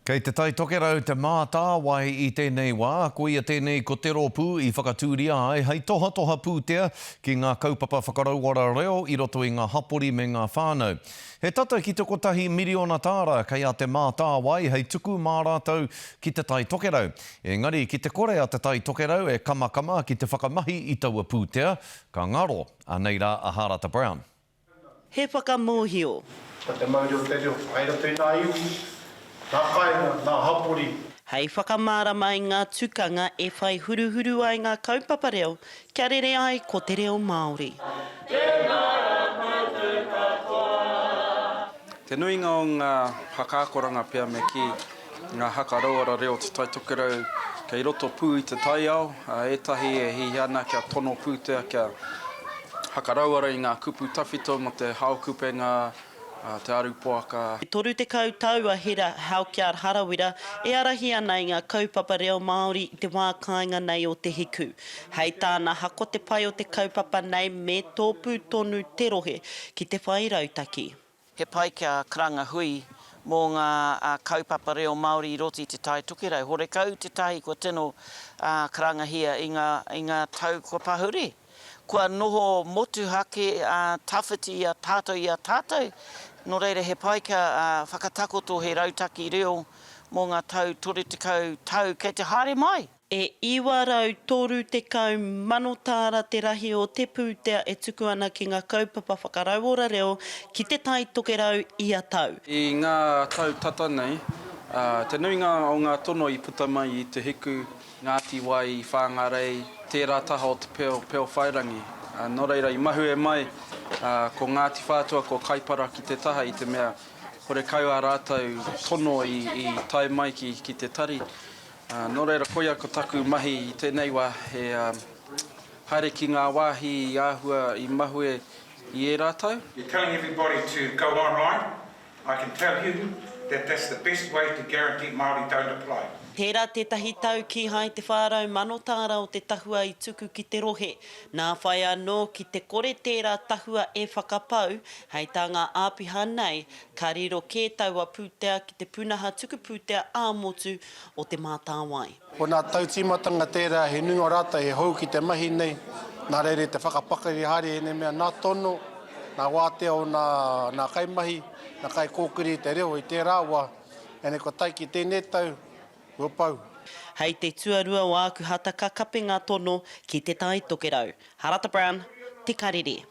Kei te tai tokerau te mātāwai I tēnei wā, ko ia tēnei ko te rōpū I whakatūria ai, hei toha pūtea ki ngā kaupapa whakarauara reo I roto I ngā hapori me ngā whānau. He tata ki te kotahi miriona tāra kei a te mātāwai, hei tuku mā rātou ki te tai tokerau. Engari, ki te kore a te tai tokerau e kamakama ki te whakamahi I taua pūtea, ka ngaro, aneira a Harata Brown. He whakamōhio. Ko te mauri o te reo, aira tui nā iwi. Nā kainga, nā hapori. Hei whakamārama I ngā tukanga e whai huruhuru ai ngā kaupapa reo, kia rere ai ko te reo Māori. Te nuinga o ngā hakakoranga pia me ki ngā hakarauara reo te tai tokerau kei roto pū I te tai ao, etahi e hi ana kia tono pūtea kia hakarauara I ngā kupu tawhito mo te haukupenga, te arupoaka. E toru te kautau a hera hau kia harawira e arahi ana I ngā kaupapa reo Māori I te wā kāinga nei o te hiku. Hei tāna hako te pai o te kaupapa nei me tōpū tonu te rohe ki te whai rautaki. He pai kia karanga hui mō ngā kaupapa reo Māori I roti te tai tokerau. Hore kau te tahi kua tino karanga hia I ngā tau kua pahuri. Kua noho motu hake tawhiti I a tātou. Nō reira he pai kia whakatakoto he rautaki reo mō ngā tau tore tekau tau kei te haere mai. E iwa rau toru tekau manotāra te rahi o te pūtea e tuku ana ki ngā kaupapa whakarauora reo ki te tai tokerau I a tau. I ngā tau tata nei, te nuinga o ngā tono I puta mai I te hiku, Ngāti Wai I Whāngarei, tērā taha o te peo whairangi. Nō reira I mahu e mai, ko Ngāti Whātua, ko Kaipara ki te taha I te mea, hore kau a rātou tono I tai mai ki te tari. Nō reira koia ko taku mahi I tēnei wā, he haere ki ngā wāhi I āhua I mahu e rātou. You're telling everybody to go online. I can tell you that that's the best way to guarantee Māori don't apply. Tērā tētahi tau ki hai te whārau manotāra o te tahua I tuku ki te rohe. Nā whai anō ki te kore tērā tahua e whakapau, hei tā ngā āpiha nei, ka riro kē taua pūtea ki te punaha tuku pūtea āmotu o te mātāwai. O nā tau tīmatanga tērā he nunga rata he hou ki te mahi nei. Nā reire te whakapakari haere he ne mea nā tono, nā wātea o nā kaimahi, nā kai kōkiri te reo I tērā wā. Ene ko tai ki tēnei tau, pau. Hei te tuarua o āku hataka kapenga tono ki te tai tokerau. Harata Brown, Te Karere.